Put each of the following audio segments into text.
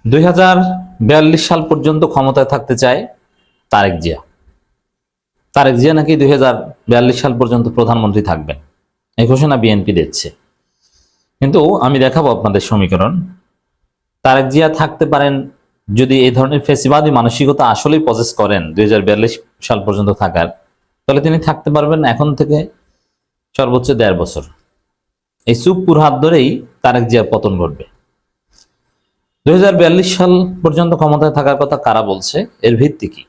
2042 সাল পর্যন্ত ক্ষমতায় থাকতে চায় তারেক জিয়া। তারেক জিয়া নাকি 2042 সাল পর্যন্ত প্রধানমন্ত্রী থাকবেন, এই ঘোষণা বিএনপি দিচ্ছে। কিন্তু আমি দেখাবো আপনাদের সমীকরণ। তারেক জিয়া থাকতে পারেন যদি এই ধরনের ফেসিবাদী মানসিকতা আসলেই পজেস করেন 2042 সাল পর্যন্ত থাকার, তাহলে তিনি থাকতে পারবেন এখন থেকে সর্বোচ্চ 1.5 বছর। এই চুপ হাত ধরেই তারেক জিয়ার পতন ঘটবে। 2042 সাল পর্যন্ত ক্ষমতায় থাকার কথা কারা বলছে, এর ভিত্তি কি?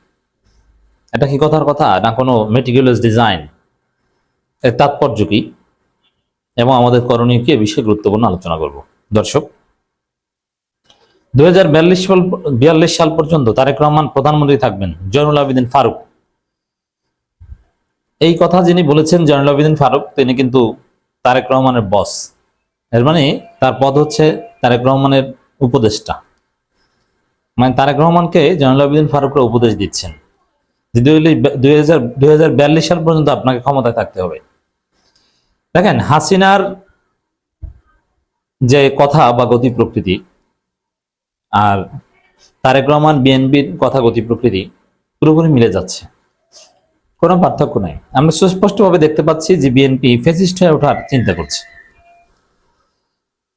এটা কি কথার কথা না কোনো মেটিকুলাস ডিজাইন? এর তাৎপর্য কি এবং আমাদের করণীয় কি, এ বিষয়ে গুরুত্বপূর্ণ আলোচনা করব। দর্শক, 2042 সাল পর্যন্ত তারেক রহমান প্রধানমন্ত্রী থাকবেন, জয়নুল আবেদিন ফারুক। এই কথা যিনি বলেছেন জয়নুল আবেদিন ফারুক, তিনি কিন্তু তারেক রহমানের বস। এর মানে তার পদ হচ্ছে তারেক রহমানের উপদেষ্টা। মানে তারেক রহমানকে জয়নুল আবেদিন ফারুকরা উপদেশ দিচ্ছেন যে 2042 সাল পর্যন্ত আপনাকে ক্ষমতায় থাকতে হবে। দেখেন, হাসিনার যে কথা বা গতি প্রকৃতি আর তারেক রহমান বিএনপির কথা গতি প্রকৃতি পুরোপুরি মিলে যাচ্ছে, কোনো পার্থক্য নাই। আমরা সুস্পষ্টভাবে দেখতে পাচ্ছি যে বিএনপি ফ্যাসিস্ট হয়ে ওঠার চিন্তা করছে।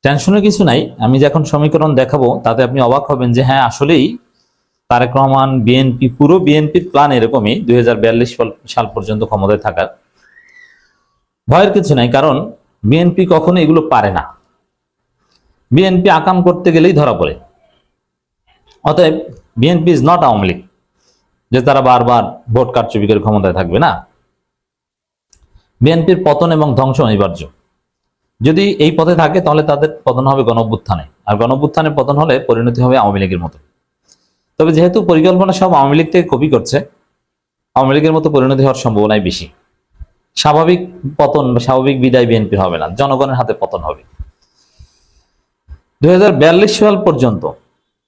টেনশনের কিছু নাই, আমি যখন সমীকরণ দেখাবো তাতে আপনি অবাক হবেন যে হ্যাঁ, আসলেই তারেক রহমান বিএনপি, পুরো বিএনপির প্ল্যান এরকমই 2042 সাল পর্যন্ত ক্ষমতায় থাকার। ভয়ের কিছু নাই, কারণ বিএনপি কখনো এগুলো পারে না। বিএনপি আকাম করতে গেলেই ধরা পড়ে। অতএব BNP is not Awami League যে তারা বারবার ভোট কারচুপি করে ক্ষমতায় থাকবে না। বিএনপির পতন এবং ধ্বংস অনিবার্য। যদি এই পথে থাকে তাহলে তাদের পতন হবে গণঅভ্যুত্থানে, আর গণঅভ্যুত্থানে পতন হলে পরিণতি হবে আওয়ামী লীগের মতো। তবে যেহেতু পরিকল্পনা সব আওয়ামী লীগ থেকে কপি করছে, আওয়ামী লীগের মতো পরিণতি হওয়ার সম্ভাবনাই বেশি। স্বাভাবিক পতন বা স্বাভাবিক বিদায় বিএনপির হবে না, জনগণের হাতে পতন হবে। 2042 সাল পর্যন্ত,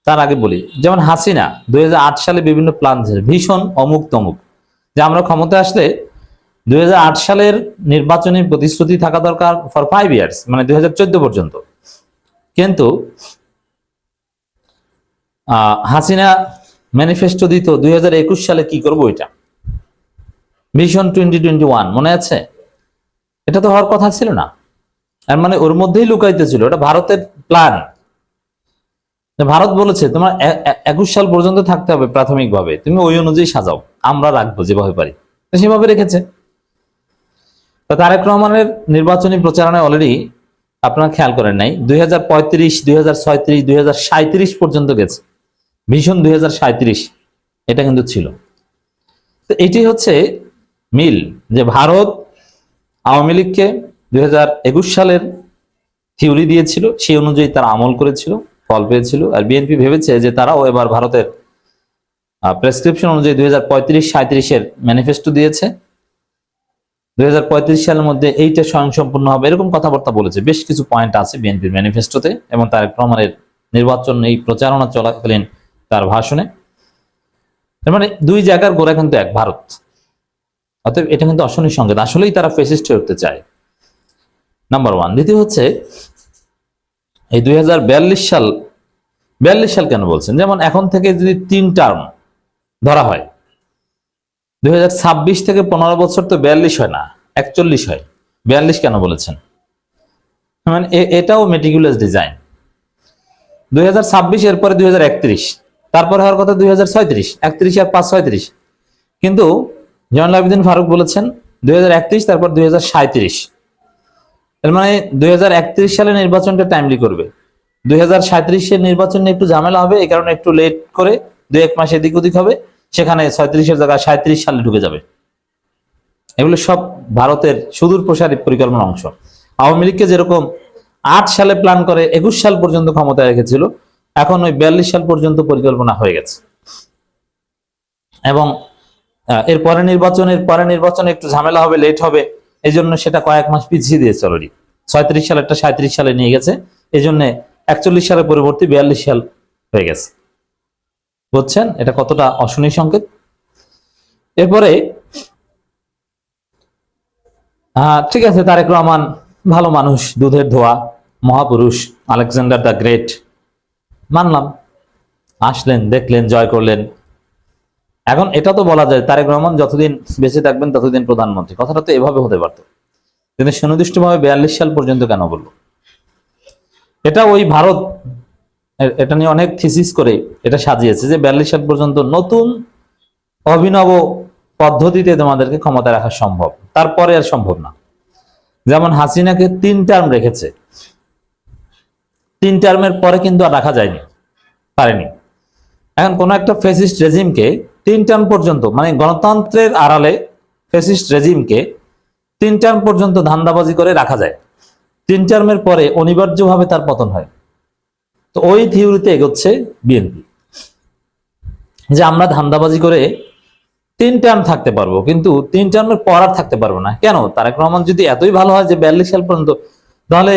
তার আগে বলি, যেমন হাসিনা 2008 সালে বিভিন্ন প্ল্যান ভীষণ অমুক তমুক, যে আমরা ক্ষমতায় আসলে 2008 সালের নির্বাচনী প্রতিশ্রুতি থাকা দরকার ফর 5 ইয়ার্স, মানে 2014 পর্যন্ত। কিন্তু হাসিনা ম্যানিফেস্টো দিত 2021 সালে কি করবো, এটা ভিশন 2021 মনে আছে? এটা তো হওয়ার কথা ছিল না। আর মানে ওর মধ্যেই লুকাইতে ছিল, এটা ভারতের প্ল্যান। ভারত বলেছে তোমার 21 সাল পর্যন্ত থাকতে হবে প্রাথমিকভাবে, তুমি ওই অনুযায়ী সাজাও, আমরা রাখবো যেভাবে পারি। সেভাবে রেখেছে। তারেক রহমানের নির্বাচনী প্রচারণায় অলরেডি আপনারা খেয়াল করেন নাই, 2035, 2036, 2037 পর্যন্ত গেছে। ভিশন 2037 এটা কিন্তু ছিল। তো এটি হচ্ছে মিল, যে ভারত আওয়ামী লীগকে 2021 সালের থিওরি দিয়েছিল, সেই অনুযায়ী তারা আমল করেছিল, ফল পেয়েছিল। আর বিএনপি ভেবেছে যে তারাও এবার ভারতের প্রেসক্রিপশন অনুযায়ী 2035-37 ম্যানিফেস্টো দিয়েছে, 2035 সালের মধ্যে এইটা স্বয়ংসম্পূর্ণ হবে, এরকম কথাবার্তা বলেছে। বেশ কিছু পয়েন্ট আছে বিএনপির ম্যানিফেস্টোতে এবং তারেক রহমানের নির্বাচন এই প্রচারণা চলাকালীন তার ভাষণে। তার মানে দুই জায়গার গোড়া কিন্তু এক, ভারত। অতএব এটা কিন্তু অশনি সংকেত, আসলেই তারা ফ্যাসিস্ট হয়ে উঠতে চায়, নাম্বার ওয়ান। দ্বিতীয় হচ্ছে এই 2042 সাল কেন বলছেন? যেমন এখন থেকে যদি 3 টার্ম ধরা হয়, 2026 থেকে 15 বছর তো 42 হয় না, 41 হয়। 42 কেন বলেছেন? মানে এটাও মেটিকুলাস ডিজাইন। 2026 এরপরে 2031, তারপরে হওয়ার কথা 2036, 31 আর 5 36। কিন্তু জয়নুল আবেদিন ফারুক বলেছেন 2031, তারপর 2037। এর মানে 2031 সালে নির্বাচনটা টাইমলি করবে, 2037 নির্বাচন একটু ঝামেলা হবে, এই কারণে একটু লেট করে 2-1 মাস এদিক ওদিক হবে, সেখানে 36 জায়গায় 37 সালে ঢুকে যাবে। এগুলো সব ভারতের সুদূর প্রসারী পরিকল্পনার অংশ। আওয়ামী লীগকে যেরকম 8 সালে প্ল্যান করে 21 সাল পর্যন্ত ক্ষমতায় রেখেছিল, এখন ওই 42 সাল পর্যন্ত পরিকল্পনা হয়ে গেছে। এবং এর পরে নির্বাচন একটু ঝামেলা হবে, লেট হবে, এই জন্য সেটা কয়েক মাস পিছিয়ে দিয়েছে অলরেডি। 36 সালেরটা 37 সালে নিয়ে গেছে, এই জন্য 41 সালের পরিবর্তে 42 সাল হয়ে গেছে। বুঝছেন এটা কতটা অশনি সংকেত? এরপরে ঠিক আছে, তারেক রহমান ভালো মানুষ, দুধের ধোয়া, মহাপুরুষ, আলেকজান্ডার দ্য গ্রেট, মানলাম। আসলেন, দেখলেন, জয় করলেন। এখন এটা তো বলা যায় তারেক রহমান যতদিন বেঁচে থাকবেন ততদিন প্রধানমন্ত্রী, কথাটা তো এভাবে হতে পারতো, কিন্তু সুনির্দিষ্টভাবে 42 সাল পর্যন্ত কেন বললো? এটা ওই ভারত এটা নিয়ে অনেক থিসিস করে এটা সাজিয়েছে যে 42 সাল পর্যন্ত নতুন অভিনব পদ্ধতিতে তোমাদেরকে ক্ষমতা রাখা সম্ভব, তারপরে আর সম্ভব না। যেমন হাসিনাকে 3 টার্ম রেখেছে, 3 টার্মের পরে কিন্তু আর রাখা যায়নি, পারেনি। এখন কোন একটা ফ্যাসিস্ট রেজিমকে 3 টার্ম পর্যন্ত, মানে গণতন্ত্রের আড়ালে ফ্যাসিস্ট রেজিমকে 3 টার্ম পর্যন্ত ধান্দাবাজি করে রাখা যায়, 3 টার্মের পরে অনিবার্যভাবে তার পতন হয়। তো ওই থিওরিতে এগোচ্ছে বিএনপি, যে আমরা ধান্দাবাজি করে 3 টার্ম থাকতে পারবো, কিন্তু 3 টার্মের পর আর থাকতে পারবো না। কেন? তারেক রহমান যদি এতই ভালো হয় যে 42 সাল পর্যন্ত, তাহলে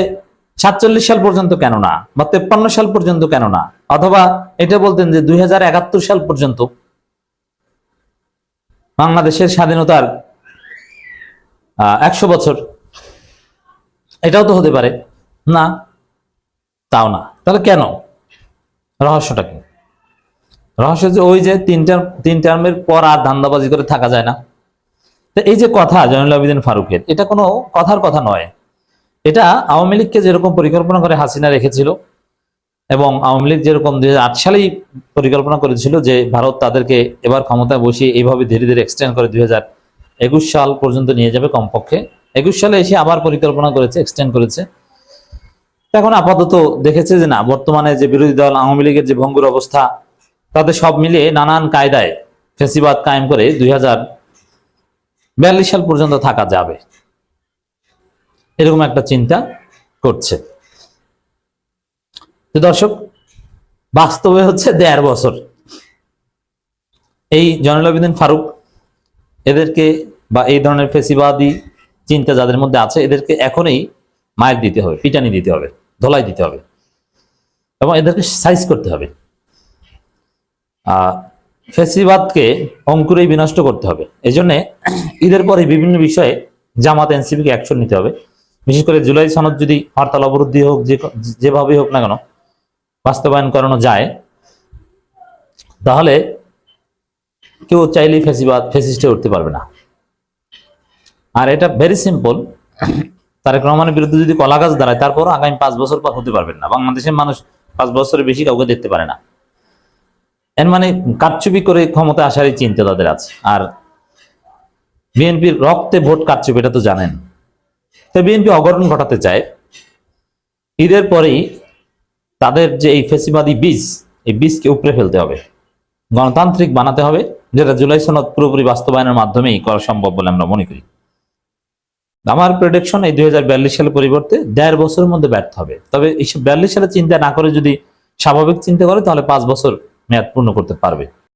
47 সাল পর্যন্ত কেন না, বা 53 সাল পর্যন্ত কেন না? অথবা এটা বলতেন যে 2071 সাল পর্যন্ত, বাংলাদেশের স্বাধীনতার 100 বছর, এটাও তো হতে পারে। না, তাও না। তাহলে কেন? রহস্যটা কি? রহস্য যে ওই যে 3 টার্মের পর আর ধান্দাবাজি করে থাকা যায় না। তো এই যে কথা জয়নুল আবেদিন ফারুকের, এটা কোনো কথার কথা নয়। এটা আওয়ামী লীগকে যেরকম পরিকল্পনা করে হাসিনা রেখেছিল, এবং আওয়ামী লীগ যেরকম 2008 সালেই পরিকল্পনা করেছিল যে ভারত তাদেরকে এবার ক্ষমতায় বসিয়ে এইভাবে ধীরে ধীরে এক্সটেন্ড করে 2021 সাল পর্যন্ত নিয়ে যাবে, কমপক্ষে 21 সালে এসে আবার পরিকল্পনা করেছে, এক্সটেন্ড করেছে। এখন আপাতত দেখেছে যে না, বর্তমানে যে বিরোধী দল আওয়ামী লীগের যে ভঙ্গুর অবস্থা, তাদের সব মিলিয়ে নানান কায়দায় ফ্যাসিবাদ কায়েম করে 2042 সাল পর্যন্ত থাকা যাবে, এরকম একটা চিন্তা করছে। তো দর্শক, বাস্তবে হচ্ছে 1.5 বছর এই জয়নুল আবেদিন ফারুক এদেরকে, বা এই ধরনের ফেসিবাদী চিন্তা যাদের মধ্যে আছে, এদেরকে এখনই মায়ের দিতে হবে, পিটানি দিতে হবে, ধোলাই দিতে হবে, এবং এদেরকে সাইজ করতে হবে। ফেসিবাদকে অঙ্কুরেই বিনষ্ট করতে হবে। এই জন্য ঈদের পরে বিভিন্ন বিষয়ে জামাত এনসিপিকে অ্যাকশন নিতে হবে। বিশেষ করে জুলাই সনদ যদি হরতাল অবরোধ হোক, যেভাবেই হোক না কেন বাস্তবায়ন করানো যায়, তাহলে কেউ চাইলেই ফেসিস্টে উঠতে পারবে না। আর এটা ভেরি সিম্পল, তারেক রহমানের বিরুদ্ধে যদি কলা গাছ দাঁড়ায়, তারপরও আগামী 5 বছর পর হতে পারবেন না। বাংলাদেশের মানুষ 5 বছরের বেশি কাউকে দেখতে পারে না। এর মানে কারচুপি করে ক্ষমতা আসারই চিন্তা তাদের আছে। আর বিএনপির রক্তে ভোট কারচুপি, এটা তো জানেন। তো বিএনপি অঘটন ঘটাতে চায়। ঈদের পরেই তাদের যে এই ফেসিবাদী বীজ, এই বীজকে উপড়ে ফেলতে হবে, গণতান্ত্রিক বানাতে হবে, যেটা জুলাই সনদ পুরোপুরি বাস্তবায়নের মাধ্যমেই করা সম্ভব বলে আমরা মনে করি। আমার প্রেডিকশন এই 2042 সালের পরিবর্তে 1.5 বছরের মধ্যে ব্যর্থ হবে। তবে এই 42 সালে চিন্তা না করে যদি স্বাভাবিক চিন্তা করে, তাহলে 5 বছর মেয়াদ পূর্ণ করতে পারবে।